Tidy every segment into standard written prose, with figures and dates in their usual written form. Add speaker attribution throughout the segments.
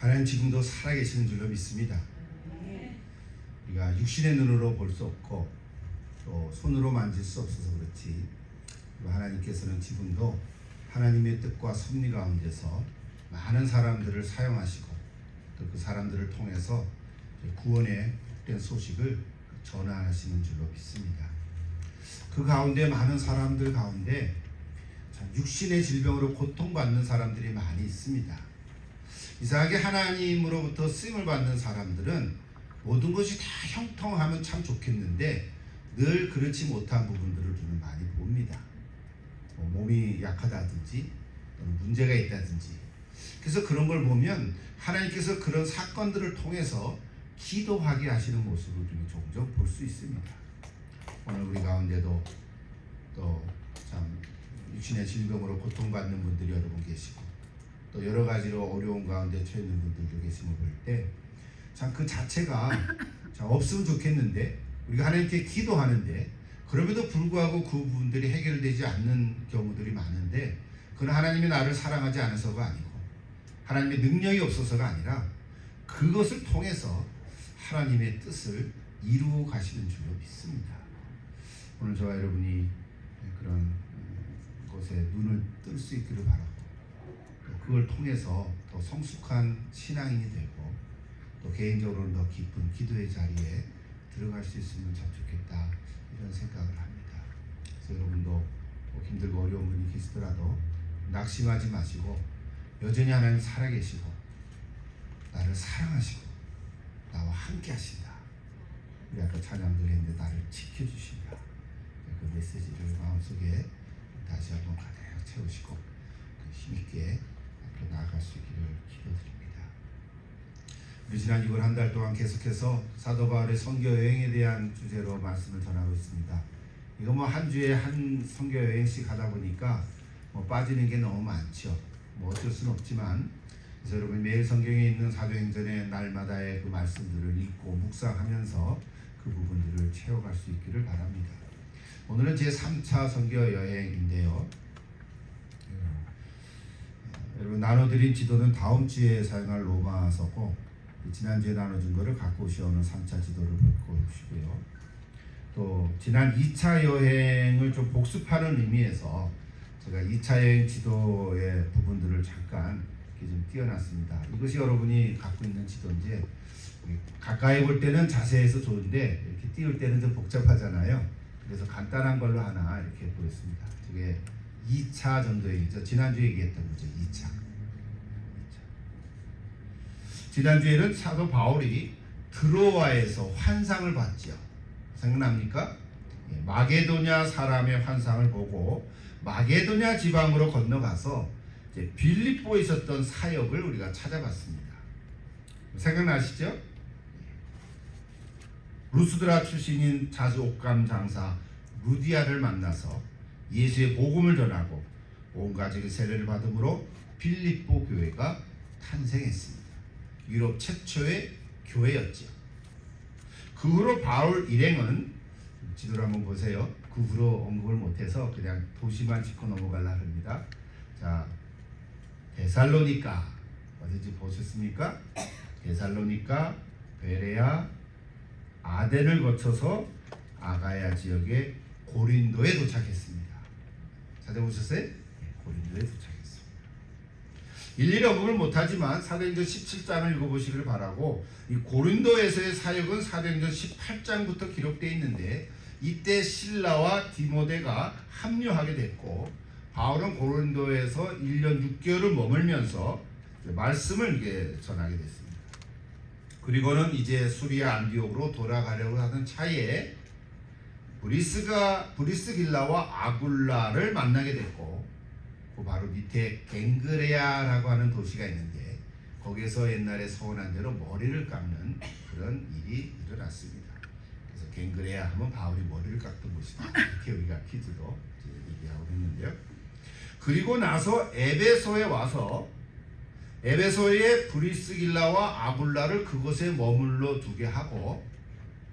Speaker 1: 하나님 지금도 살아계시는 줄로 믿습니다. 우리가 육신의 눈으로 볼 수 없고 또 손으로 만질 수 없어서 그렇지, 하나님께서는 지금도 하나님의 뜻과 섭리 가운데서 많은 사람들을 사용하시고 또 그 사람들을 통해서 구원의 복된 소식을 전하시는 줄로 믿습니다. 그 가운데 많은 사람들 가운데 육신의 질병으로 고통받는 사람들이 많이 있습니다. 이상하게 하나님으로부터 쓰임을 받는 사람들은 모든 것이 다 형통하면 참 좋겠는데 늘 그렇지 못한 부분들을 좀 많이 봅니다. 몸이 약하다든지 또는 문제가 있다든지. 그래서 그런 걸 보면 하나님께서 그런 사건들을 통해서 기도하게 하시는 모습을 종종 볼 수 있습니다. 오늘 우리 가운데도 또 참 육신의 질병으로 고통받는 분들이 여러분 계시고 또 여러 가지로 어려운 가운데 처해 있는 분들도 계심을 볼 때 참 그 자체가 참 없으면 좋겠는데, 우리가 하나님께 기도하는데 그럼에도 불구하고 그 부분들이 해결되지 않는 경우들이 많은데, 그건 하나님이 나를 사랑하지 않아서가 아니고 하나님의 능력이 없어서가 아니라 그것을 통해서 하나님의 뜻을 이루어 가시는 줄로 믿습니다. 오늘 저와 여러분이 그런 것에 눈을 뜰 수 있기를 바라고, 그걸 통해서 더 성숙한 신앙인이 되고 또 개인적으로는 더 깊은 기도의 자리에 들어갈 수 있으면 참 좋겠다, 이런 생각을 합니다. 그래서 여러분도 힘들고 어려운 분이 계시더라도 낙심하지 마시고 여전히 하나님 살아계시고 나를 사랑하시고 나와 함께 하신다. 우리 아까 찬양도 했는데 나를 지켜주신다. 그 메시지를 마음속에 다시 한번 가득 채우시고 힘있게 앞으로 나아갈 수 있기를 기도드립니다. 우리 지난 6월 한 달 동안 계속해서 사도 바울의 선교 여행에 대한 주제로 말씀을 전하고 있습니다. 이거 한 주에 한 선교 여행씩 하다 보니까 빠지는 게 너무 많죠. 어쩔 수는 없지만, 그래서 여러분 매일 성경에 있는 사도행전의 날마다의 그 말씀들을 읽고 묵상하면서 그 부분들을 채워갈 수 있기를 바랍니다. 오늘은 제 3차 선교 여행인데요. 여러분 나눠드린 지도는 다음 주에 사용할 로마서고, 지난주에 나눠준 거를 갖고 오시오는 3차 지도를 갖고 오시고요. 또 지난 2차 여행을 좀 복습하는 의미에서 제가 2차 여행 지도의 부분들을 잠깐 이렇게 좀 띄워놨습니다. 이것이 여러분이 갖고 있는 지도인데, 가까이 볼 때는 자세해서 좋은데 이렇게 띄울 때는 좀 복잡하잖아요. 그래서 간단한 걸로 하나 이렇게 보였습니다. 저게 2차 전도여행이죠. 지난주에 얘기했던 거죠. 2차. 지난주에는 사도 바울이 드로아에서 환상을 봤죠. 생각납니까? 마게도냐 사람의 환상을 보고 마게도냐 지방으로 건너가서 이제 빌립보에 있었던 사역을 우리가 찾아봤습니다. 생각나시죠? 루스드라 출신인 자주 옷감 장사 루디아를 만나서 예수의 복음을 전하고 온 가족의 세례를 받음으로 빌립보 교회가 탄생했습니다. 유럽 최초의 교회였죠. 그 후로 바울 일행은, 지도를 한번 보세요. 그 후로 언급을 못해서 그냥 도시만 짚고 넘어가려 합니다. 자, 데살로니가 어디지 보셨습니까? 데살로니가, 베레아, 아덴을 거쳐서 아가야 지역의 고린도에 도착했습니다. 찾아보셨어요? 네, 고린도에 도착했습니다. 일일이 언급을 못하지만 사도행전 17장을 읽어보시길 바라고, 이 고린도에서의 사역은 사도행전 18장부터 기록되어 있는데, 이때 실라와 디모데가 합류하게 됐고 바울은 고린도에서 1년 6개월을 머물면서 말씀을 이게 전하게 됐습니다. 그리고는 이제 수리아 안디옥으로 돌아가려고 하던 차에 브리스길라와 아굴라를 만나게 됐고, 그 바로 밑에 갱그레아라고 하는 도시가 있는데 거기에서 옛날에 서운한 대로 머리를 깎는 그런 일이 일어났습니다. 그래서 갱그레아 하면 바울이 머리를 깎던 곳이다, 이렇게 우리가 퀴즈로 얘기하고 있는데요. 그리고 나서 에베소에 와서 에베소의 브리스길라와 아굴라를 그곳에 머물러 두게 하고,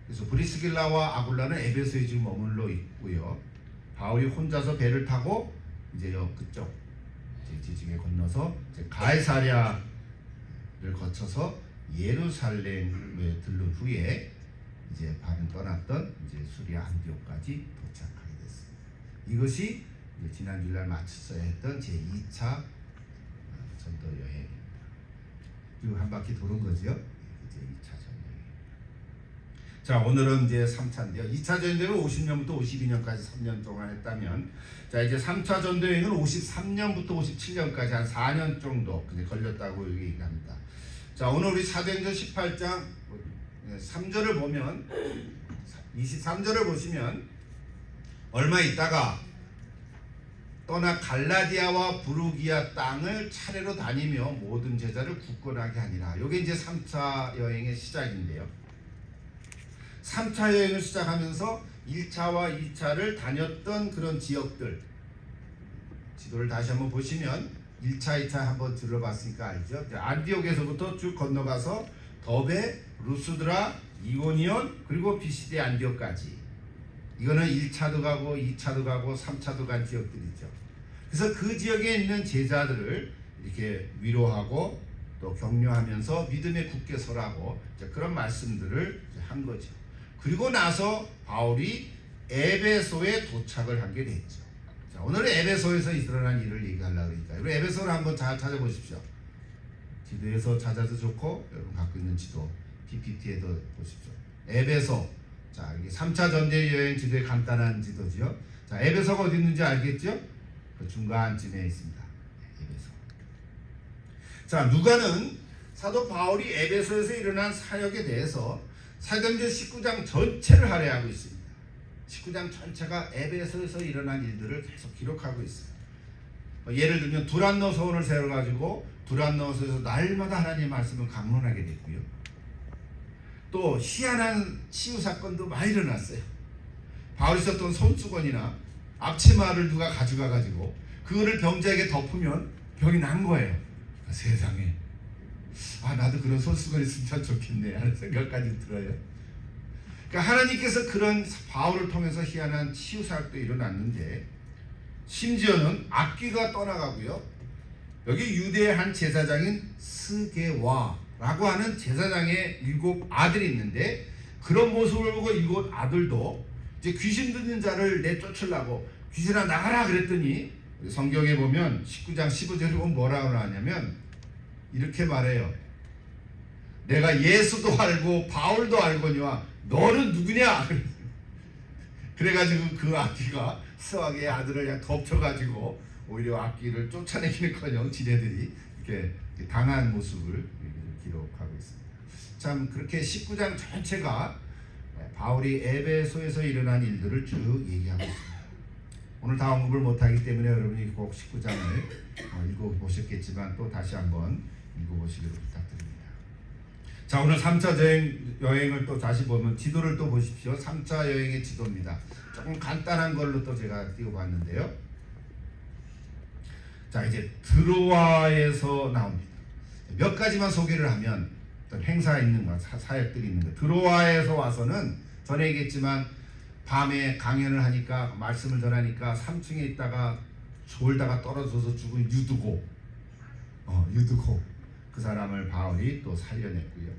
Speaker 1: 그래서 브리스길라와 아굴라는 에베소에 지금 머물러 있고요. 바울이 혼자서 배를 타고 이제 그쪽 지중해 건너서 이제 가이사랴 거쳐서 예루살렘에 들른 후에 이제 바로 떠났던 이제 수리아 안디옥까지 도착하게 됐습니다. 이것이 이제 지난 주일날 마쳤어야 했던 제 2차 전도 여행입니다. 그리고 한 바퀴 도는 거죠. 이제 2차 전도 여행. 자, 오늘은 이제 3차인데요. 2차 전도여행은 50년부터 52년까지 3년 동안 했다면, 자, 이제 3차 전도여행은 53년부터 57년까지 한 4년 정도 걸렸다고 얘기합니다. 자, 오늘 우리 사도행전 18장 3절을 보면, 23절을 보시면, 얼마 있다가 떠나 갈라디아와 부르기아 땅을 차례로 다니며 모든 제자를 굳건하게 하니라. 이게 이제 3차 여행의 시작인데요. 3차 여행을 시작하면서 1차와 2차를 다녔던 그런 지역들, 지도를 다시 한번 보시면 1차, 2차 한번 들어봤으니까 알죠. 안디옥에서부터 쭉 건너가서 더베, 루스드라, 이고니온, 그리고 비시디 안디옥까지. 이거는 1차도 가고 2차도 가고 3차도 간 지역들이죠. 그래서 그 지역에 있는 제자들을 이렇게 위로하고 또 격려하면서 믿음에 굳게 서라고 그런 말씀들을 한 거죠. 그리고 나서 바울이 에베소에 도착을 하게 됐죠. 자, 오늘은 에베소에서 일어난 일을 얘기하려고 하니까 우리 에베소를 한번 잘 찾아보십시오. 지도에서 찾아도 좋고 여러분 갖고 있는 지도 PPT에도 보십시오. 에베소. 자, 이게 3차 전도 여행 지도의 간단한 지도죠. 자, 에베소가 어디 있는지 알겠죠? 그 중간쯤에 있습니다. 에베소. 자, 누가는 사도 바울이 에베소에서 일어난 사역에 대해서 사도행전 19장 전체를 할애하고 있습니다. 19장 전체가 에베소에서 일어난 일들을 계속 기록하고 있어요. 예를 들면 두란노 서원을 세워가지고 두란노서에서 날마다 하나님의 말씀을 강론하게 됐고요. 또 희한한 치유 사건도 많이 일어났어요. 바울이 썼던 손수건이나 앞치마를 누가 가져가가지고 그거를 병자에게 덮으면 병이 난 거예요. 세상에, 아, 나도 그런 손수건 있으면 참 좋겠네 하는 생각까지 들어요. 그러니까 하나님께서 그런 바울을 통해서 희한한 치유 사역도 일어났는데, 심지어는 악귀가 떠나가고요. 여기 유대의 한 제사장인 스게와라고 하는 제사장의 7 아들이 있는데, 그런 모습을 보고 7 아들도 이제 귀신 들린 자를 내쫓으려고 귀신아 나가라 그랬더니, 성경에 보면 19장 15절에 보면 뭐라고 하냐면 이렇게 말해요. 내가 예수도 알고 바울도 알거니와 너는 누구냐? 그래가지고 그 악귀가 스와게의 아들을 그냥 덮쳐가지고 오히려 악귀를 쫓아내기는커녕 지네들이 이렇게 당한 모습을 기록하고 있습니다. 참 그렇게 19장 전체가 바울이 에베소에서 일어난 일들을 쭉 얘기하고 있습니다. 오늘 다 언급을 못하기 때문에 여러분이 꼭 19장을 읽어보셨겠지만 또 다시 한번 읽어보시기를 부탁드립니다. 자, 오늘 3차 여행을 또 다시 보면 지도를 또 보십시오. 3차 여행의 지도입니다. 조금 간단한 걸로 또 제가 띄워봤는데요. 자, 이제 드로아에서 나옵니다. 몇 가지만 소개를 하면 어떤 행사 있는 거, 사역들이 있는 거. 드로아에서 와서는 전에 얘기했지만 밤에 강연을 하니까 말씀을 전하니까 3층에 있다가 졸다가 떨어져서 죽은 유드고 그 사람을 바울이 또 살려냈고요.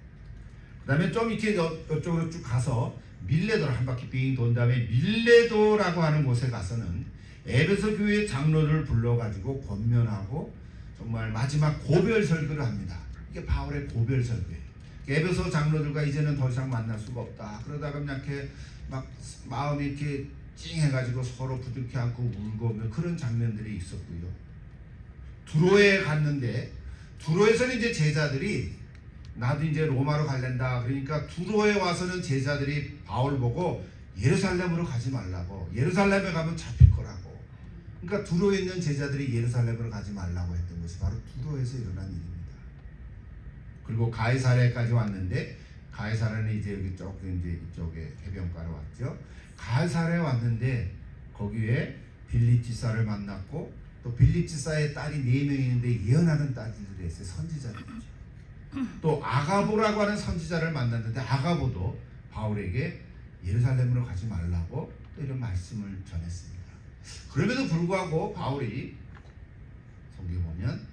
Speaker 1: 그 다음에 좀 이렇게 이쪽으로 쭉 가서 밀레도를 한 바퀴 빙 돈 다음에 밀레도라고 하는 곳에 가서는 에베소 교회 장로를 불러가지고 권면하고 정말 마지막 고별 설교를 합니다. 이게 바울의 고별 설교예요. 에베소 장로들과 이제는 더 이상 만날 수가 없다. 그러다가 그냥 이렇게 막 마음이 이렇게 찡해가지고 서로 부둥켜 안고 울고 그런 장면들이 있었고요. 두로에 갔는데 두로에서는 이제 제자들이 나도 이제 로마로 갈랜다. 그러니까 두로에 와서는 제자들이 바울 보고 예루살렘으로 가지 말라고, 예루살렘에 가면 잡힐 거라고. 그러니까 두로에 있는 제자들이 예루살렘으로 가지 말라고 했던 것이 바로 두로에서 일어난 일입니다. 그리고 가이사랴까지 왔는데 가이사랴는 이제 여기 조금 이제 이쪽에 해변가로 왔죠. 가이사랴에 왔는데 거기에 빌립 지사를 만났고 또 빌립 지사의 딸이 4명 있는데 예언하는 딸들이 있어요. 선지자들이죠. 또 아가보라고 하는 선지자를 만났는데 아가보도 바울에게 예루살렘으로 가지 말라고 또 이런 말씀을 전했습니다. 그럼에도 불구하고 바울이 성경에 보면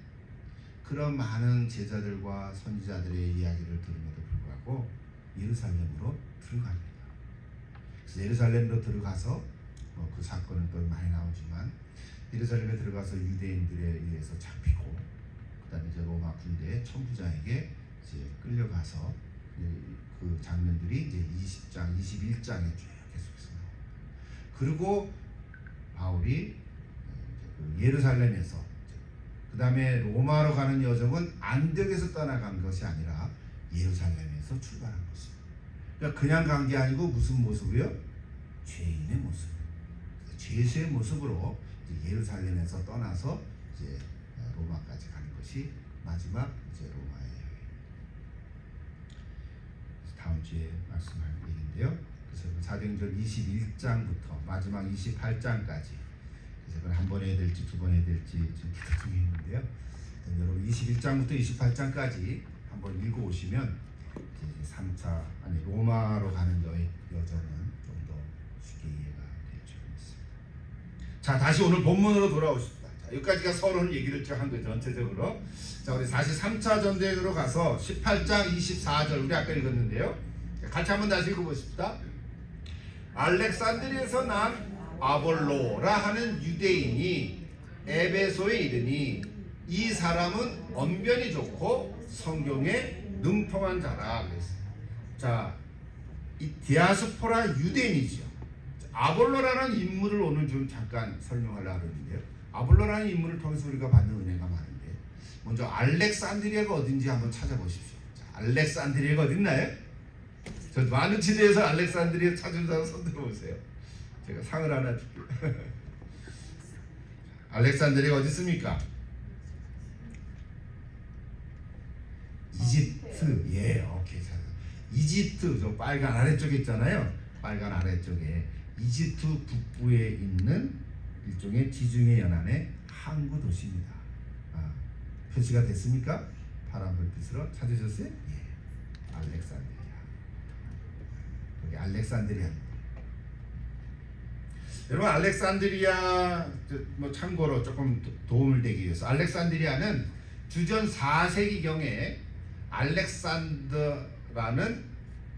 Speaker 1: 그런 많은 제자들과 선지자들의 이야기를 들음에도 불구하고 예루살렘으로 들어갑니다. 그래서 예루살렘으로 들어가서 그 사건은 또 많이 나오지만 예루살렘에 들어가서 유대인들에 의해서 잡히고 그다음에 이제 로마 군대 천부장에게 이제 끌려가서 그 장면들이 이제 20장, 21장에 쭉 계속해서 나옵니다. 그리고 바울이 예루살렘에서 그 다음에 로마로 가는 여정은 안디옥에서 떠나간 것이 아니라 예루살렘에서 출발한 것입니다. 그러니까 그냥 간 게 아니고 무슨 모습이요? 죄인의 모습, 죄수의 모습으로 예루살렘에서 떠나서 이제 로마까지 가는 것이 마지막 이제 로마의 여행. 다음 주에 말씀할 얘기인데요. 그래서 사도행전 21장부터 마지막 28장까지 그래서 그걸 한 번 해야 될지 두 번 해야 될지 지금 기도 중에 있는데요. 여러분 21장부터 28장까지 한번 읽어오시면 이제 3차 아니 로마로 가는 여정은 좀 더 쉽게 이해가 될 줄 믿습니다. 자, 다시 오늘 본문으로 돌아오십니다. 자, 여기까지가 서론 얘기를 쭉 한 거죠, 전체적으로. 자, 우리 다시 3차 전쟁으로 가서 18장 24절 우리 아까 읽었는데요. 같이 한번 다시 읽어보십시다. 알렉산드리아에서 난 아볼로라 하는 유대인이 에베소에 이르니 이 사람은 언변이 좋고 성경에 능통한 자라 그랬어요. 자, 이 디아스포라 유대인이죠. 아볼로라는 인물을 오늘 좀 잠깐 설명하려고 하는데요. 아볼로라는 인물을 통해서 우리가 받는 은혜가 많은데 먼저 알렉산드리아가 어딘지 한번 찾아보십시오. 자, 알렉산드리아가 어디 있나요? 저 많은 지도에서 알렉산드리아 찾은 사람 손 들어보세요. 제가 상을 하나 줄게요. 알렉산드리아가 어디 있습니까? 이집트. 예, 오케이. 이집트 저 빨간 아래쪽에 있잖아요. 빨간 아래쪽에 이집트 북부에 있는 일종의 지중해 연안의 항구 도시입니다. 표시가 됐습니까? 파란 불빛으로 찾으셨어요? 예, 알렉산드리아. 여기 알렉산드리아입니다. 여러분 알렉산드리아 뭐 참고로 조금 도움을 되기 위해서 알렉산드리아는 주전 4세기경에 알렉산더라는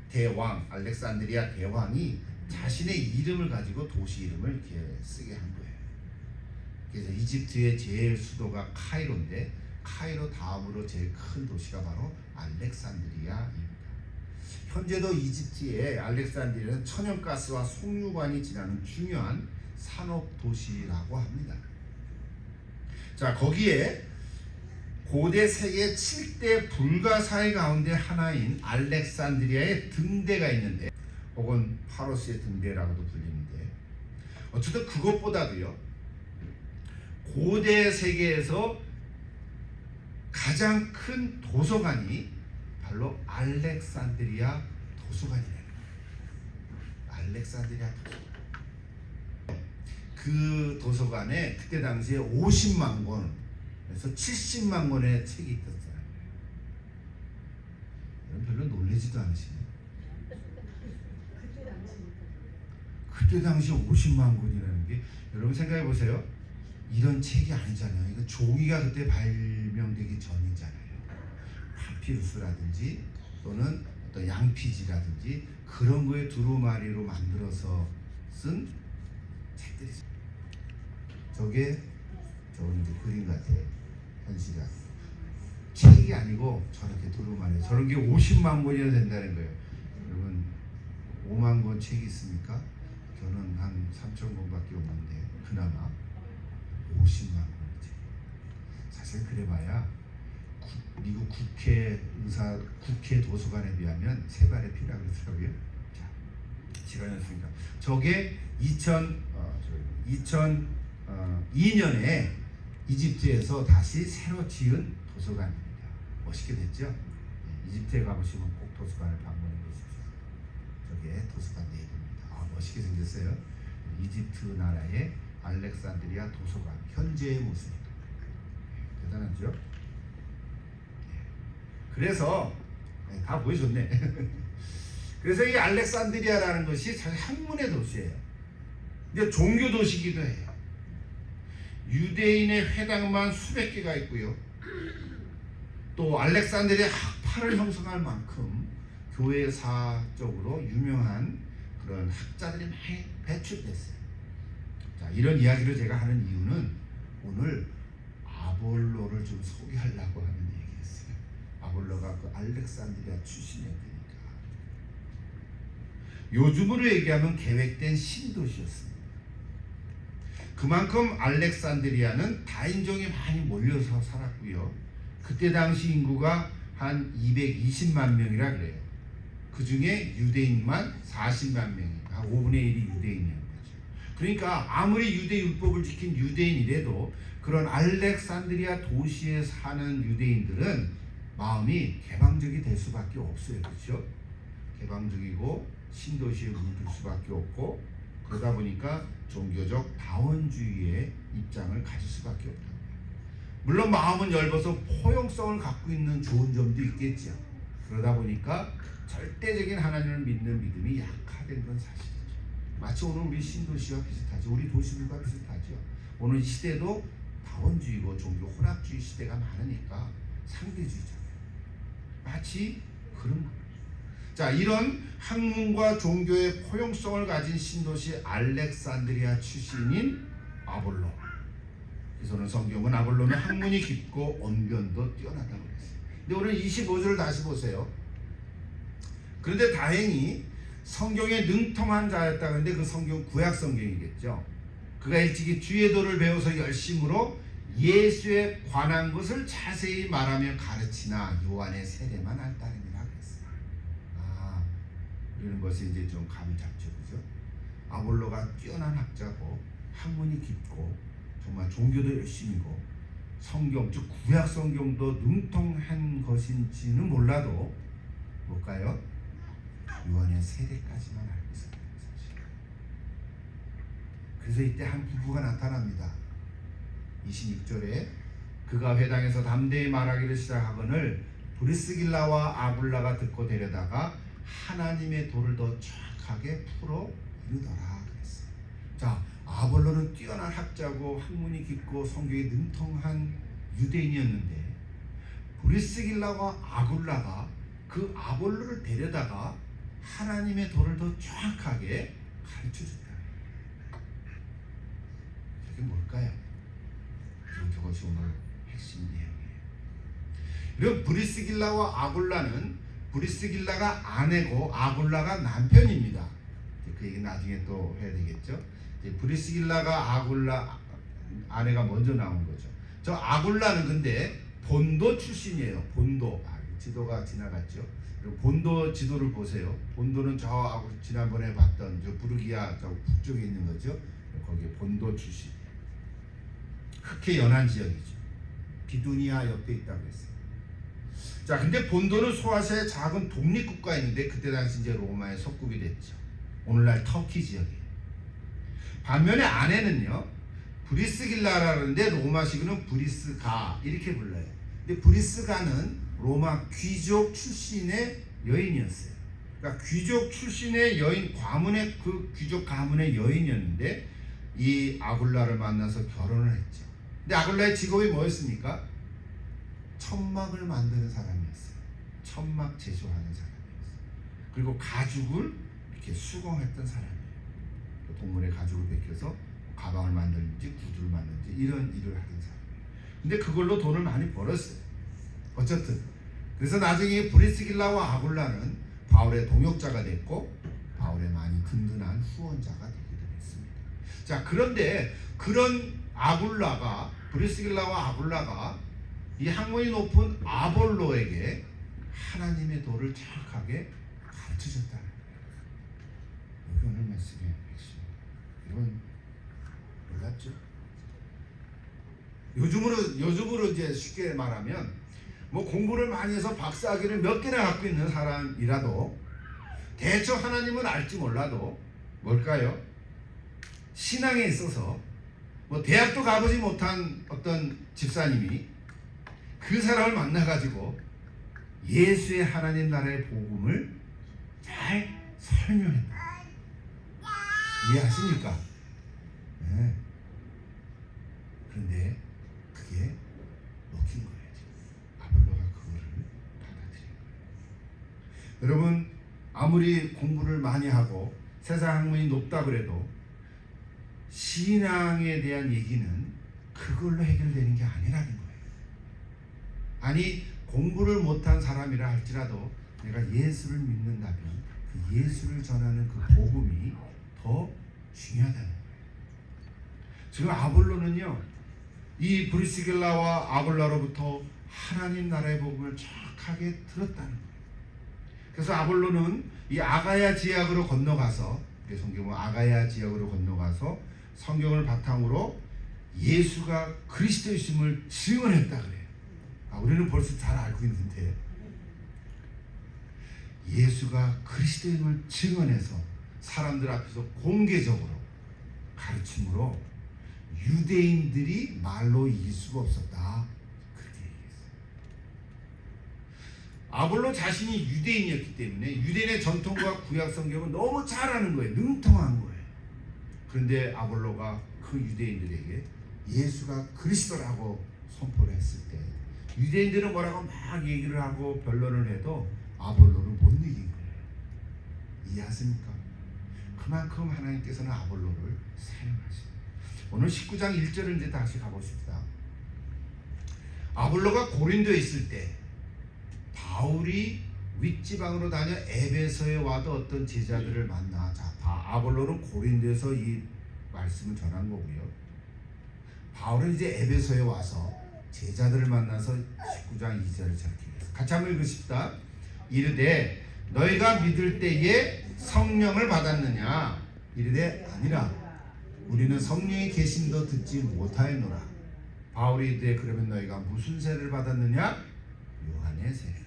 Speaker 1: 대왕, 알렉산드리아 대왕이 자신의 이름을 가지고 도시 이름을 이렇게 쓰게 한 거예요. 그래서 이집트의 제일 수도가 카이로인데 카이로 다음으로 제일 큰 도시가 바로 알렉산드리아입니다. 현재도 이집트의 알렉산드리아는 천연가스와 송유관이 지나는 중요한 산업 도시라고 합니다. 자, 거기에 고대 세계 7대 불가사의 가운데 하나인 알렉산드리아의 등대가 있는데 혹은 파로스의 등대라고도 불리는데 어쨌든 그것보다도요 고대 세계에서 가장 큰 도서관이 바로 알렉산드리아 도서관이래요. 알렉산드리아 도서관. 그 도서관에 그때 당시에 50만 권에서 70만 권의 책이 있었잖아요. 별로 놀라지도 않으시네요. 그때 당시 50만 권이라는 게 여러분 생각해 보세요. 이런 책이 아니잖아요. 이거 종이가 그때 발명되기 전이잖아요. 파피루스라든지 또는 어떤 양피지라든지 그런 거에 두루마리로 만들어서 쓴 책들이 있어요. 저게 저건 이제 그림 같아요. 현실이 책이 아니고 저렇게 두루마리 저런 게 50만 권이나 된다는 거예요. 여러분 5만 권 책이 있습니까? 저는 한 3천 권밖에 없는데 그나마 50만 권이지. 사실 그래봐야 미국 국회 도서관에 비하면 세 발의 피라 그러더라고요. 자, 시간이 없으니까 저게 2002년에 이집트에서 다시 새로 지은 도서관입니다. 멋있게 됐죠? 이집트에 가보시면 꼭 도서관을 방문해 보십시오. 저게 도서관 내부입니다. 멋있게 생겼어요. 이집트 나라의 알렉산드리아 도서관 현재의 모습. 대단하죠? 그래서 다 보여줬네. 그래서 이 알렉산드리아라는 것이 사실 학문의 도시예요. 근데 종교 도시이기도 해요. 유대인의 회당만 수백 개가 있고요. 또 알렉산드리아 학파를 형성할 만큼 교회사적으로 유명한 그런 학자들이 많이 배출됐어요. 자, 이런 이야기를 제가 하는 이유는 오늘 아볼로를 좀 소개하려고 하는 얘기였어요. 아볼로가 그 알렉산드리아 출신이었으니까. 요즘으로 얘기하면 계획된 신도시였습니다. 그만큼 알렉산드리아는 다인종이 많이 몰려서 살았고요. 그때 당시 인구가 한 220만 명이라 그래요. 그 중에 유대인만 40만 명이, 한 5분의 1이 유대인이었던 거죠. 그러니까 아무리 유대 율법을 지킨 유대인이라도 그런 알렉산드리아 도시에 사는 유대인들은 마음이 개방적이 될 수밖에 없어요. 그렇죠? 개방적이고 신도시에 물들 수밖에 없고, 그러다 보니까 종교적 다원주의의 입장을 가질 수밖에 없다. 물론 마음은 얇아서 포용성을 갖고 있는 좋은 점도 있겠죠. 그러다 보니까 절대적인 하나님을 믿는 믿음이 약화된 건 사실이죠. 마치 오늘 우리 신도시와 비슷하죠. 우리 도시들과 비슷하죠. 오늘 시대도 다원주의고 종교 혼합주의 시대가 많으니까 상대주의잖아요. 마치 그런 거예요. 자, 이런 학문과 종교의 포용성을 가진 신도시 알렉산드리아 출신인 아볼로. 그래서는 성경은 아볼로는 학문이 깊고 언변도 뛰어나다고 그랬어요. 근데 오늘 25절을 다시 보세요. 그런데 다행히 성경에 능통한 자였다. 그런데 그 성경 구약 성경이겠죠. 그가 일찍이 주의 도를 배워서 열심으로 예수에 관한 것을 자세히 말하며 가르치나 요한의 세례만 할 따름이라 그랬어요. 아, 이런 것이 이제 좀 감이 잡죠, 그죠? 아볼로가 뛰어난 학자고 학문이 깊고 정말 종교도 열심이고 성경, 즉 구약 성경도 능통한 것인지는 몰라도 뭘까요? 요한의 세례까지만 알고 있었던 사실. 그래서 이때 한 부부가 나타납니다. 26절에 그가 회당에서 담대히 말하기를 시작하거늘 브리스길라와 아굴라가 듣고 데려다가 하나님의 도를 더 정확하게 풀어 이르더라 그랬어요. 자, 아볼로는 뛰어난 학자고 학문이 깊고 성경에 능통한 유대인이었는데 브리스길라와 아굴라가 그 아볼로를 데려다가 하나님의 도를 더 정확하게 가르쳐줬다. 이게 뭘까요? 저것이 오늘 핵심 내용이에요. 그리고 브리스길라와 아굴라는 브리스길라가 아내고 아굴라가 남편입니다. 그 얘기 나중에 또 해야 되겠죠. 브리스길라가 아굴라 아내가 먼저 나온 거죠. 저 아굴라는 근데 본도 출신이에요. 본도. 지도가 지나갔죠. 그리고 본도 지도를 보세요. 본도는 저 지난번에 봤던 저 부르기아 저 북쪽에 있는 거죠. 거기에 본도 출신. 흑해 연안 지역이죠. 비두니아 옆에 있다고 했어요. 자, 근데 본도는 소아시아의 작은 독립국가였는데 그때 당시 이제 로마의 속국이 됐죠. 오늘날 터키 지역이에요. 반면에 아내는요, 브리스길라라는데 로마식으로는 브리스가 이렇게 불러요. 근데 브리스가는 로마 귀족 출신의 여인이었어요. 그러니까 귀족 출신의 여인, 가문의 그 귀족 가문의 여인이었는데 이 아굴라를 만나서 결혼을 했죠. 근데 아굴라의 직업이 뭐였습니까? 천막을 만드는 사람이었어요. 천막 제조하는 사람이었어요. 그리고 가죽을 이렇게 수공했던 사람이에요. 동물의 가죽을 벗겨서 가방을 만들든지 구두를 만들든지 이런 일을 하던 사람이에요. 근데 그걸로 돈을 많이 벌었어요. 어쨌든 그래서 나중에 브리스길라와 아굴라는 바울의 동역자가 됐고 바울의 많이 든든한 후원자가 되기도 했습니다. 자, 그런데 그런 아굴라가 브리스길라와 아굴라가 이 학문이 높은 아볼로에게 하나님의 도를 정확하게 가르쳐줬다는 거예요. 여기 오늘 말씀의 핵심. 이건 몰랐죠? 요즘으로 이제 쉽게 말하면 뭐 공부를 많이 해서 박사학위를 몇 개나 갖고 있는 사람이라도 대처 하나님은 알지 몰라도 뭘까요? 신앙에 있어서 뭐 대학도 가보지 못한 어떤 집사님이 그 사람을 만나가지고 예수의 하나님 나라의 복음을 잘 설명했다. 이해하십니까? 네. 그런데 그게 먹힌 거예요. 지금 아볼로가 그걸 여러분, 아무리 공부를 많이 하고 세상 학문이 높다 그래도 신앙에 대한 얘기는 그걸로 해결되는 게 아니라는 거예요. 아니, 공부를 못한 사람이라 할지라도 내가 예수를 믿는다면 그 예수를 전하는 그 복음이 더 중요하다는 거예요. 지금 아볼로는요, 이 브리스길라와 아굴라로부터 하나님 나라의 복음을 정확하게 들었다는 거예요. 그래서 아볼로는 이 아가야 지역으로 건너가서, 성경은 아가야 지역으로 건너가서 성경을 바탕으로 예수가 그리스도이심을 증언했다 그래요. 우리는 벌써 잘 알고 있는데, 예수가 그리스도임을 증언해서 사람들 앞에서 공개적으로 가르침으로 유대인들이 말로 이길 수가 없었다, 그렇게 얘기했어요. 아볼로 자신이 유대인이었기 때문에 유대인의 전통과 구약 성경은 너무 잘 아는 거예요. 능통한 거예요. 그런데 아볼로가 그 유대인들에게 예수가 그리스도라고 선포를 했을 때 유대인들은 뭐라고 막 얘기를 하고 변론을 해도 아볼로를 못 이긴 거예요. 이해하십니까? 그만큼 하나님께서는 아볼로를 사용하십니다. 오늘 19장 1절을 이제 다시 가보십시다. 아볼로가 고린도에 있을 때 바울이 윗지방으로 다녀 에베소에 와도 어떤 제자들을 만나. 자, 아볼로는 고린도에서 이 말씀을 전한 거고요. 바울은 이제 에베소에 와서 제자들을 만나서 19장 2절을 저렇게 했어요. 같이 한번 읽으십시다. 이르되 너희가 믿을 때에 성령을 받았느냐? 이르되 아니라 우리는 성령이 계심도 듣지 못하였노라. 바울이 이르되 그러면 너희가 무슨 세례를 받았느냐? 요한의 세례라.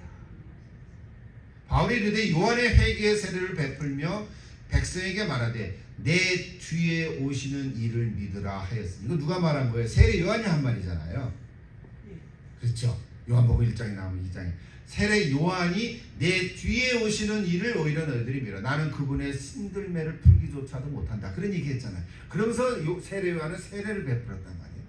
Speaker 1: 바울이 이르되 요한의 회개의 세례를 베풀며 백성에게 말하되 내 뒤에 오시는 이를 믿으라 하였으니. 이거 누가 말한 거예요? 세례 요한이 한 말이잖아요. 그렇죠? 요한복음 1장에 나오면 2장에 세례 요한이 내 뒤에 오시는 이를 오히려 너희들이 믿어. 나는 그분의 신들매를 풀기조차도 못한다. 그런 얘기 했잖아요. 그러면서 세례 요한은 세례를 베풀었단 말이에요.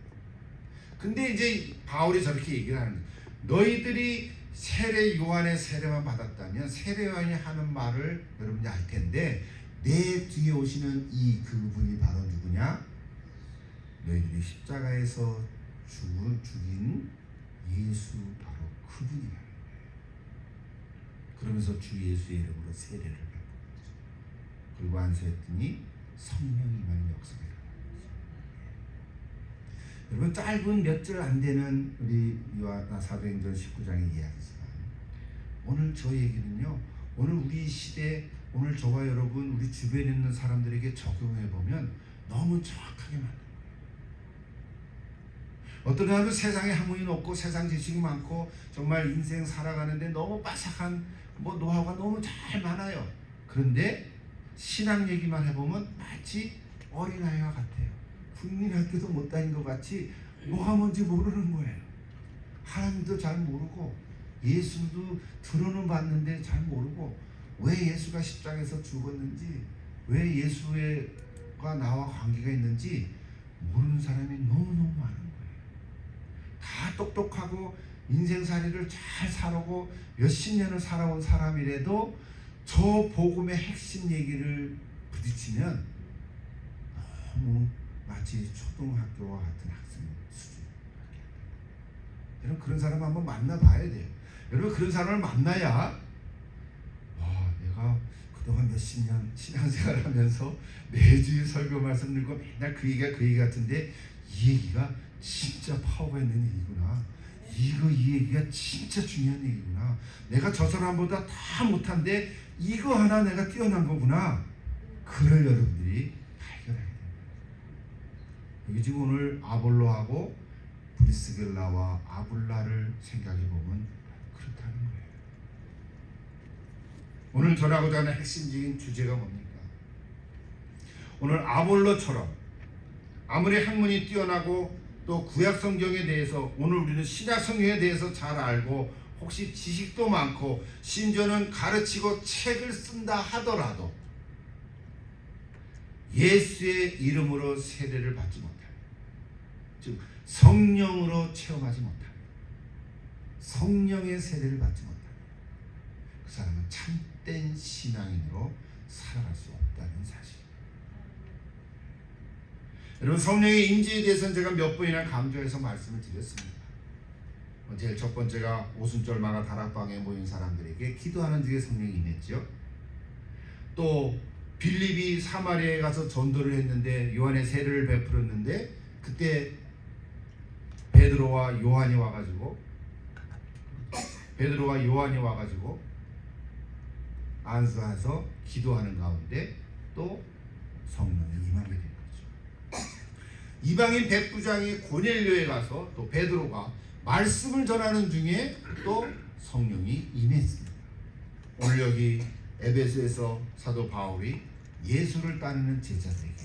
Speaker 1: 근데 이제 바울이 저렇게 얘기를 하는 거예요. 너희들이 세례 요한의 세례만 받았다면 세례 요한이 하는 말을 여러분이 알 텐데, 내 뒤에 오시는 이 그분이 바로 누구냐? 너희들이 십자가에서 죽인 예수, 바로 그분이라는 거예요. 그러면서 주 예수의 이름으로 세례를 베풀었죠. 그리고 안수했더니 성령이 임하는 역사가 일어나는 거죠. 여러분, 짧은 몇 절 안 되는 우리 요한 사도행전 19장의 이야기지만 오늘 저 얘기는요, 오늘 우리 시대, 오늘 저와 여러분, 우리 주변에 있는 사람들에게 적용해 보면 너무 정확하게 맞는 거예요. 어떤 사람은 세상에 학문이 높고 세상 지식이 많고 정말 인생 살아가는데 너무 빠삭한 노하우가 너무 잘 많아요. 그런데 신앙 얘기만 해보면 마치 어린아이와 같아요. 국민학교도 못 다닌 것 같이 뭐가 뭔지 모르는 거예요. 하나님도 잘 모르고 예수도 들어는 봤는데 잘 모르고 왜 예수가 십자가에서 죽었는지, 왜 예수가 나와 관계가 있는지 모르는 사람이 너무너무 많은 거예요. 다 똑똑하고 인생살이를 잘 살아오고 몇십 년을 살아온 사람이라도 저 복음의 핵심 얘기를 부딪히면 너무 마치 초등학교와 같은 학생 수준밖에 안 돼요. 여러분, 그런 사람 한번 만나봐야 돼요. 여러분, 그런 사람을 만나야 내가 그동안 몇십 년 신앙생활을 하면서 매주 설교 말씀 읽고 맨날 그 얘기 같은데 이 얘기가 진짜 파워가 있는 얘기구나. 이 얘기가 진짜 중요한 얘기구나. 내가 저 사람보다 다 못한데 이거 하나 내가 뛰어난 거구나. 그걸 여러분들이 발견하게 됩니다. 여기 지금 오늘 아볼로하고 브리스길라와 아굴라를 생각해 보면 그렇다는 거예요. 오늘 전하고자 하는 핵심적인 주제가 뭡니까? 오늘 아볼로처럼 아무리 학문이 뛰어나고 또 구약 성경에 대해서, 오늘 우리는 신약 성경에 대해서 잘 알고 혹시 지식도 많고 심지어는 가르치고 책을 쓴다 하더라도 예수의 이름으로 세례를 받지 못하면, 즉 성령으로 체험하지 못하면, 성령의 세례를 받지 못하면 그 사람은 참된 신앙인으로 살아갈 수 없다는 사실. 여러분, 성령의 임재에 대해서는 제가 몇 번이나 강조해서 말씀을 드렸습니다. 제일 첫 번째가 오순절마다 다락방에 모인 사람들에게 기도하는 중에 성령이 임했죠. 또 빌립이 사마리아에 가서 전도를 했는데 요한의 세례를 베풀었는데 그때 베드로와 요한이 와가지고 안수해서 기도하는 가운데 또 성령이 임하게 된 거죠. 이방인 백부장이 고넬료에 가서 또 베드로가 말씀을 전하는 중에 또 성령이 임했습니다. 오늘 여기 에베소에서 사도 바울이 예수를 따르는 제자들에게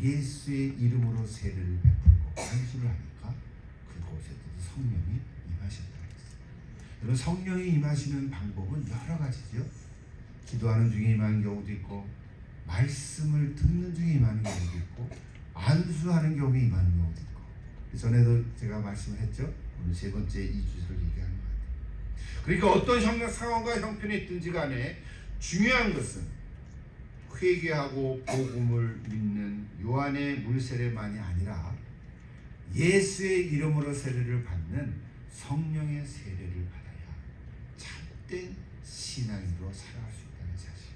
Speaker 1: 예수의 이름으로 세례를 베풀고 안수를 하니까 그곳에도 성령이 임하셨다고 했어요. 여러분, 성령이 임하시는 방법은 여러 가지죠. 기도하는 중에 임하는 경우도 있고, 말씀을 듣는 중에 임하는 경우도 있고, 안수하는 경우에 임하는 경우도 있고. 전에도 제가 말씀을 했죠. 오늘 세 번째 이 주제를 얘기하는 것 같아요. 그러니까 어떤 상황과 형편이 있든지 간에 중요한 것은 회개하고 복음을 믿는 요한의 물세례만이 아니라 예수의 이름으로 세례를 받는 성령의 세례를 받아야 참된 신앙인으로 살아갈 수 있다는 사실.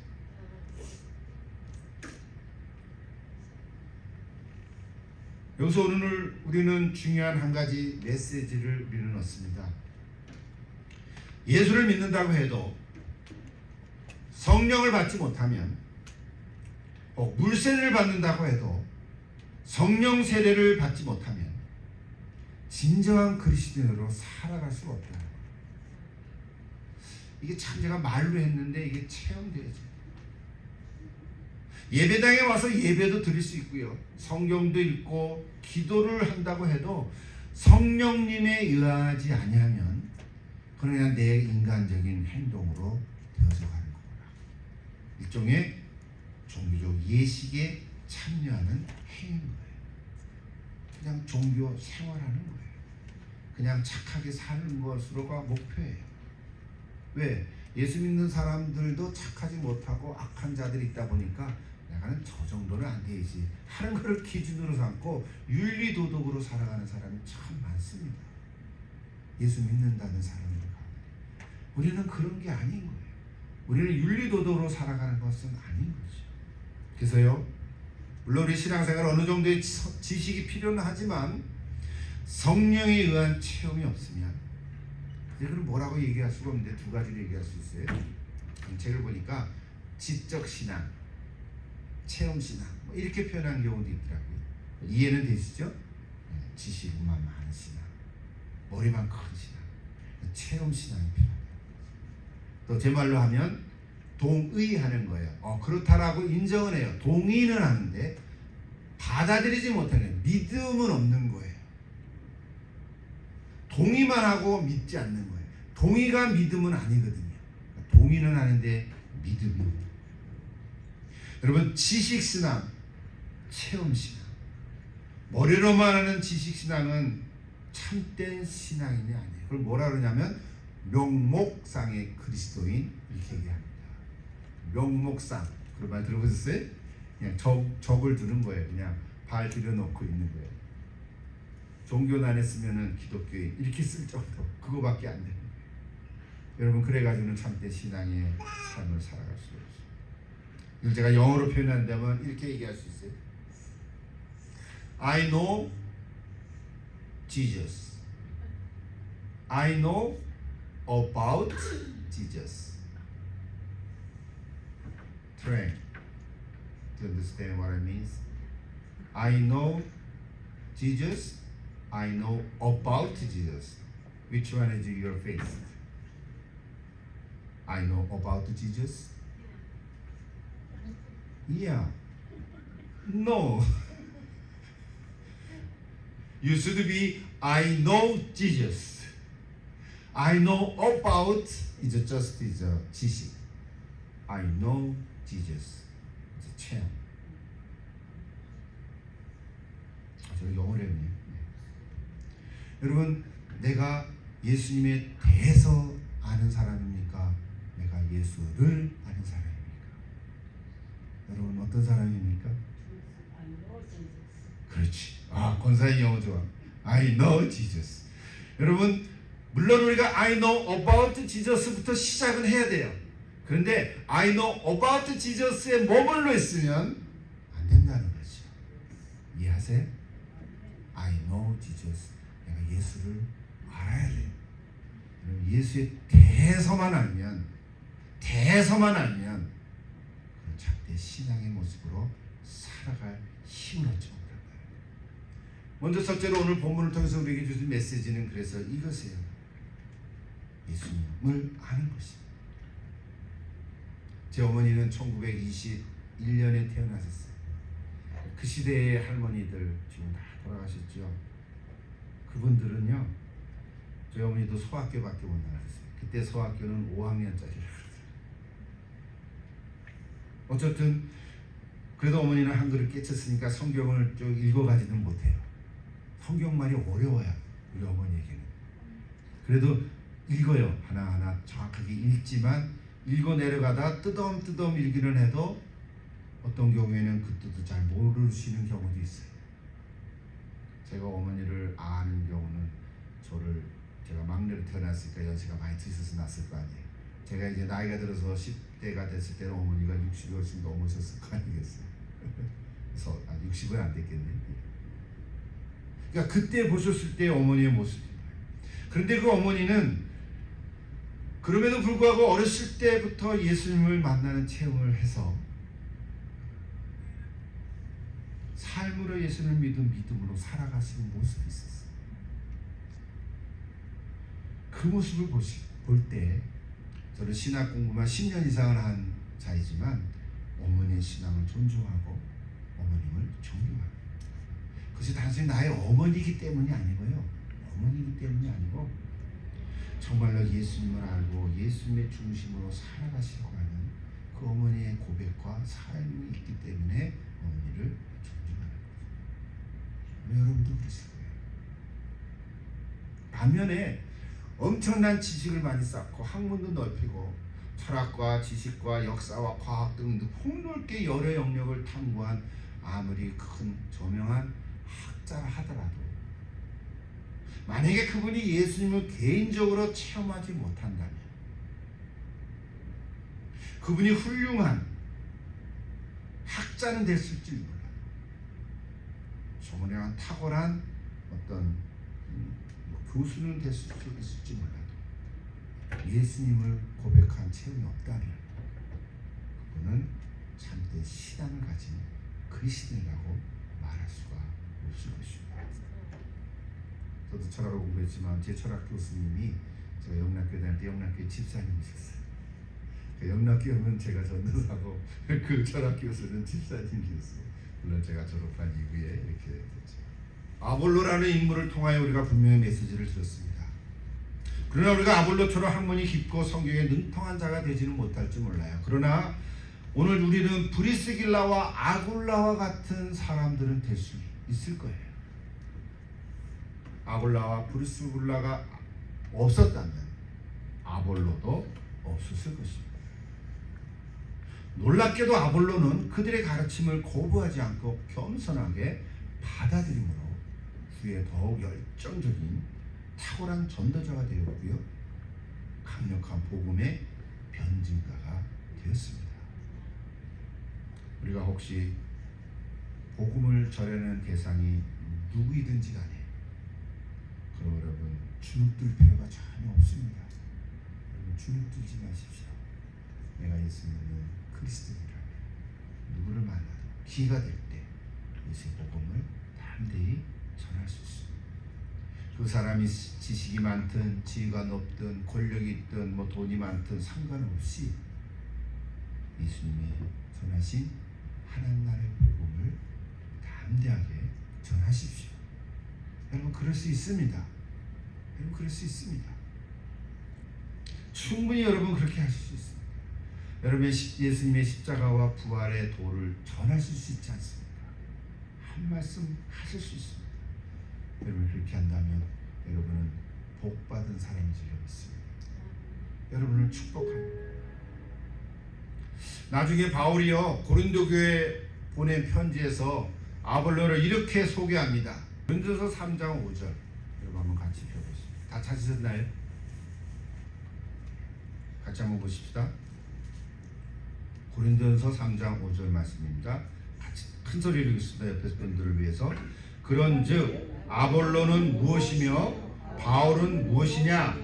Speaker 1: 여기서 오늘 우리는 중요한 한 가지 메시지를 우리는 얻습니다. 예수를 믿는다고 해도 성령을 받지 못하면, 물세례를 받는다고 해도 성령 세례를 받지 못하면 진정한 그리스도인으로 살아갈 수가 없다는 거예요. 이게 참 제가 말로 했는데 이게 체험돼야죠. 예배당에 와서 예배도 드릴 수 있고요, 성경도 읽고 기도를 한다고 해도 성령님에 의하지 아니하면 그건 그냥 내 인간적인 행동으로 되어져 가는 거구나. 일종의 종교적 예식에 참여하는 행위인 거예요. 그냥 종교 생활하는 거예요. 그냥 착하게 사는 것으로가 목표예요. 왜? 예수 믿는 사람들도 착하지 못하고 악한 자들이 있다 보니까 내가는 저 정도는 안 되지 하는 것을 기준으로 삼고 윤리도덕으로 살아가는 사람이 참 많습니다. 예수 믿는다는 사람들 가운데. 우리는 그런 게 아닌 거예요. 우리는 윤리도덕으로 살아가는 것은 아닌 거죠. 그래서요, 물론 우리 신앙생활 어느 정도의 지식이 필요는 하지만 성령에 의한 체험이 없으면 이걸 뭐라고 얘기할 수가 없는데 두 가지를 얘기할 수 있어요. 책을 보니까 지적 신앙, 체험 신앙 이렇게 표현하는 경우도 있더라고요. 이해는 되시죠? 지식만 많은 신앙, 머리만 큰 신앙, 체험 신앙이 필요해요. 또 제 말로 하면 동의하는 거예요. 그렇다라고 인정은 해요. 동의는 하는데 받아들이지 못하는, 믿음은 없는 거예요. 동의만 하고 믿지 않는 거예요. 동의가 믿음은 아니거든요. 동의는 하는데 믿음이 없는. 여러분, 지식신앙, 체험신앙, 머리로만 하는 지식신앙은 참된 신앙인이 아니에요. 그걸 뭐라 그러냐면 명목상의 그리스도인 이렇게 얘기합니다. 명목상, 그런 말 들어보셨어요? 그냥 적을 두는 거예요. 그냥 발 들여놓고 있는 거예요. 종교는 안 했으면은 기독교에 이렇게 쓸 정도, 그거밖에 안 되는 거예요. 여러분, 그래가지고는 참된 신앙의 삶을 살아갈 수가 없어요. 이걸 제가 영어로 표현한다면 이렇게 얘기할 수 있어요. I know Jesus. I know about Jesus. Try. Do you understand what I mean? I know Jesus. I know about Jesus. Which one is your faith? I know about Jesus. Yeah. No. You should be I know Jesus. I know about is just is a 지식. I know Jesus. It's a 체험. 제가 영어를 했네요. 여러분, 내가 예수님에 대해서 아는 사람입니까? 내가 예수를 아는 사람입니까? 여러분 어떤 사람입니까? 그렇지. 권사님 영어 좋아. I know Jesus. 여러분 물론 우리가 I know about Jesus부터 시작은 해야 돼요. 그런데 I know about Jesus에 머물러 있으면 안 된다는 거죠. 이해하세요? I know Jesus. 내가 예수를 알아야 돼요. 예수의 대해서만 알면 그런 참된 신앙의 모습으로 살아갈 힘을 얻지 못할 거예요. 먼저 첫째로 오늘 본문을 통해서 우리에게 주신 메시지는 그래서 이것이에요. 예수님을 아는 것입니다. 제 어머니는 1921년에 태어나셨어요. 그 시대의 할머니들 지금 다 돌아가셨죠. 그분들은요, 저희 어머니도 소학교밖에 못 나갔어요. 그때 소학교는 5학년짜리라. 어쨌든 그래도 어머니는 한글을 깨쳤으니까 성경을 좀 읽어가지는 못해요. 성경말이 어려워요, 우리 어머니에게는. 그래도 읽어요. 하나하나 정확하게 읽지만 읽어 내려가다 뜨덤뜨덤 읽기는 해도 어떤 경우에는 그 뜻도 잘 모르시는 경우도 있어요. 제가 어머니를 아는 경우는 제가 막내로 태어났으니까 연세가 많이 드셔서 났을 거 아니에요. 제가 이제 나이가 들어서 10대가 됐을 때는 어머니가 60이 훨씬 넘으셨을 거 아니겠어요. 그래서 60은 안 됐겠네. 그러니까 그때 보셨을 때 어머니의 모습입니다. 그런데 그 어머니는 그럼에도 불구하고 어렸을 때부터 예수님을 만나는 체험을 해서 삶으로 예수님을 믿은 믿음으로 살아가시는 모습이 있었어요. 그 모습을 볼 때 저는 신학 공부만 10년 이상을 한 자이지만 어머니의 신앙을 존중하고 어머님을 존경합니다. 그것이 단순히 나의 어머니이기 때문이 아니고요. 어머니이기 때문이 아니고 정말로 예수님을 알고 예수님의 중심으로 살아가시려고 하는 그 어머니의 고백과 삶이 있기 때문에 어머니를 존중하는 거죠. 여러분도 그러실 거예요. 반면에 엄청난 지식을 많이 쌓고 학문도 넓히고 철학과 지식과 역사와 과학 등 폭넓게 여러 영역을 탐구한 아무리 큰 저명한 학자라 하더라도 만약에 그분이 예수님을 개인적으로 체험하지 못한다면 그분이 훌륭한 학자는 됐을지 몰라요. 소문에 탁월한 어떤 교수는 됐을 수 있을지 몰라도 예수님을 고백한 체험이 없다면 그분은 참된 신앙을 가진 그리스도인이라고 말할 수가 없을 것입니다. 저도 철학을 공부했지만 제 철학 교수님이 제가 영락교회 다닐 때 영락교회 집사님이셨어요. 그 영락교회 하면 제가 전도사고 그 철학 교수는 집사님이었어요. 물론 제가 졸업한 이후에 이렇게 됐죠. 아볼로라는 인물을 통하여 우리가 분명히 메시지를 들었습니다. 그러나 우리가 아볼로처럼 학문이 깊고 성경에 능통한 자가 되지는 못할지 몰라요. 그러나 오늘 우리는 브리스길라와 아굴라와 같은 사람들은 될 수 있을 거예요. 아굴라와 브리스길라가 없었다면 아볼로도 없었을 것입니다. 놀랍게도 아볼로는 그들의 가르침을 거부하지 않고 겸손하게 받아들임으로 후에 더욱 열정적인 탁월한 전도자가 되었고요. 강력한 복음의 변증가가 되었습니다. 우리가 혹시 복음을 전하는 대상이 누구이든지 간에 그럼 여러분 주눅들 필요가 전혀 없습니다. 여러분 주눅들지 마십시오. 내가 예수님은 그리스도인이라면 누구를 만나도 기회가 될 때 예수의 복음을 담대히 전할 수 있습니다. 그 사람이 지식이 많든 지위가 높든 권력이 있든 뭐 돈이 많든 상관없이 예수님이 전하신 하나님 나라의 복음을 담대하게 전하십시오. 여러분 그럴 수 있습니다. 여러분 그럴 수 있습니다. 충분히 여러분 그렇게 하실 수 있습니다. 여러분 예수님의 십자가와 부활의 도를 전하실 수 있지 않습니까? 한 말씀 하실 수 있습니다. 여러분 그렇게 한다면 여러분은 복받은 사람인 줄 믿습니다. 여러분을 축복합니다. 나중에 바울이요 고린도 교회 보낸 편지에서 아볼로를 이렇게 소개합니다. 고린도서 3장 5절 여러분 한번 같이 펴보십시오. 다 찾으셨나요? 같이 한번 보십시다. 고린도서 3장 5절 말씀입니다. 같이 큰 소리로 읽습니다. 옆에 분들을 위해서. 그런즉 아볼로는 무엇이며 바울은 무엇이냐?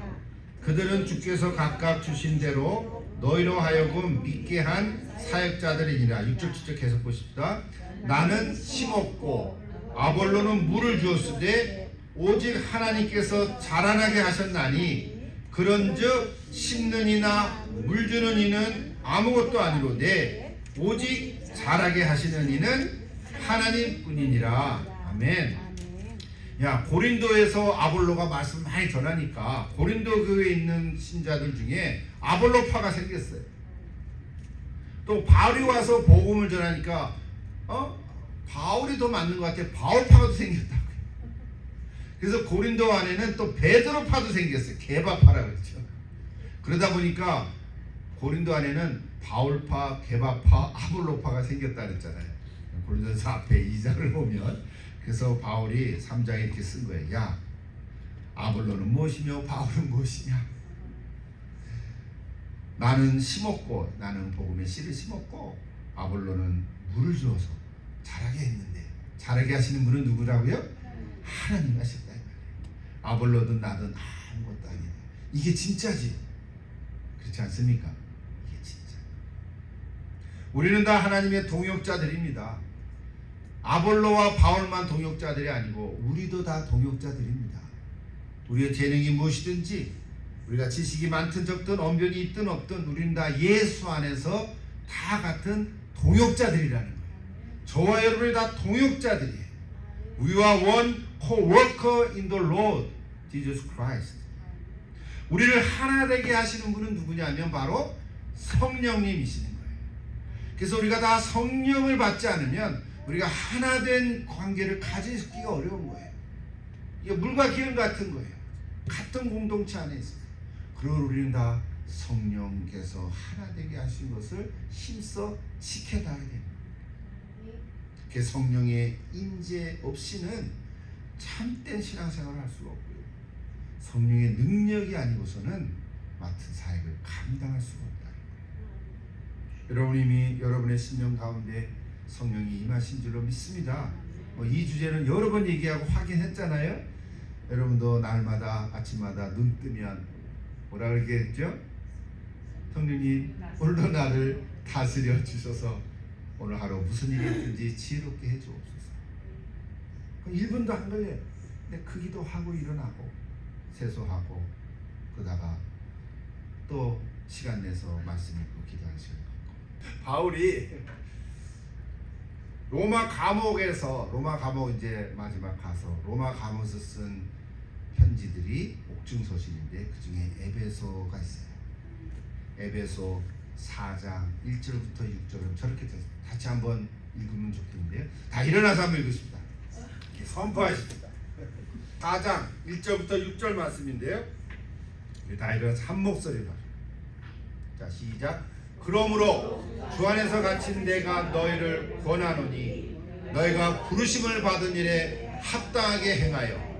Speaker 1: 그들은 주께서 각각 주신 대로 너희로 하여금 믿게 한 사역자들이니라. 6절 7절 계속 보십시다. 나는 심었고 아볼로는 물을 주었으되 오직 하나님께서 자라나게 하셨나니 그런즉 심는 이나 물 주는 이는 아무것도 아니로되 오직 자라게 하시는 이는 하나님뿐이니라. 아멘. 야, 고린도에서 아볼로가 말씀 많이 전하니까 고린도 교회에 있는 신자들 중에 아볼로파가 생겼어요. 또 바울이 와서 복음을 전하니까 바울이 더 맞는 것 같아. 바울파가 생겼다고요. 그래서 고린도 안에는 또 베드로파도 생겼어요. 게바파라고 그랬죠. 그러다 보니까 고린도 안에는 바울파, 게바파, 아볼로파가 생겼다 그랬잖아요. 고린도서 앞에 2장을 보면 그래서 바울이 3장에 이렇게 쓴 거예요. 야, 아볼로는 무엇이며 바울은 무엇이냐? 나는 심었고, 나는 복음의 씨를 심었고, 아볼로는 물을 주어서 자라게 했는데, 자라게 하시는 분은 누구라고요? 하나님 하셨다. 아볼로든 나든 아무것도 아니다. 이게 진짜지. 그렇지 않습니까? 이게 진짜. 우리는 다 하나님의 동역자들입니다. 아볼로와 바울만 동역자들이 아니고 우리도 다 동역자들입니다. 우리의 재능이 무엇이든지 우리가 지식이 많든 적든 언변이 있든 없든 우리는 다 예수 안에서 다 같은 동역자들이라는 거예요. 저와 여러분이 다 동역자들이에요. We are one co-worker in the Lord Jesus Christ. 우리를 하나 되게 하시는 분은 누구냐면 바로 성령님이시는 거예요. 그래서 우리가 다 성령을 받지 않으면 우리가 하나 된 관계를 가지기가 어려운 거예요. 이게 물과 기름 같은 거예요. 같은 공동체 안에 있어요. 그러므로 우리는 다 성령께서 하나 되게 하신 것을 힘써 지켜나가야 됩니다. 그 성령의 임재 없이는 참된 신앙생활을 할 수가 없고요. 성령의 능력이 아니고서는 맡은 사역을 감당할 수가 없다는 거예요. 여러분 이미 여러분의 심령 가운데 성령이 임하신 줄로 믿습니다. 이 주제는 여러 번 얘기하고 확인했잖아요. 여러분도 날마다 아침마다 눈 뜨면 뭐라 그러겠죠? 성령님 오늘도 나를 다스려 주셔서 오늘 하루 무슨 일이 있든지 지혜롭게 해주옵소서. 1분도 안 걸려요. 근데 그 기도하고 일어나고 세수하고 그러다가 또 시간 내서 말씀 읽고 기도하는 시간 갖고 바울이 로마 감옥 이제 마지막 가서 로마 감옥에서 쓴 편지들이 옥중서신인데 그 중에 에베소가 있어요. 에베소 4장 1절부터 6절은 저렇게 같이 한번 읽으면 좋겠는데요. 다 일어나서 한번 읽으십니다. 선포하십니다. 4장 1절부터 6절 말씀인데요. 다 일어나서 한 목소리로. 자, 시작. 그러므로 주 안에서 갇힌 내가 너희를 권하노니 너희가 부르심을 받은 일에 합당하게 행하여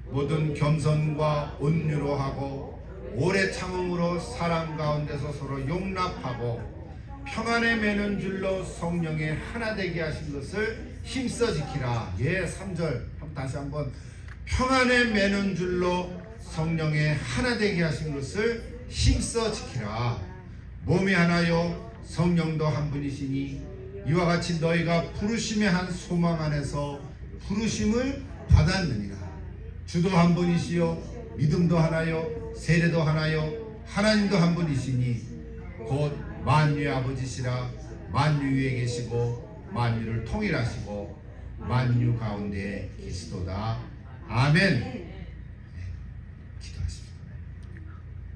Speaker 1: 모든 겸손과 온유로 하고 오래 참음으로 사랑 가운데서 서로 용납하고 평안에 매는 줄로 성령의 하나 되게 하신 것을 힘써 지키라. 3절 다시 한번. 평안에 매는 줄로 성령의 하나 되게 하신 것을 힘써 지키라. 몸이 하나요 성령도 한 분이시니 이와 같이 너희가 부르심의 한 소망 안에서 부르심을 받았느니라. 주도 한 분이시요 믿음도 하나요 세례도 하나요 하나님도 한 분이시니 곧 만유의 아버지시라. 만유 위에 계시고 만유를 통일하시고 만유 가운데 계시도다. 아멘.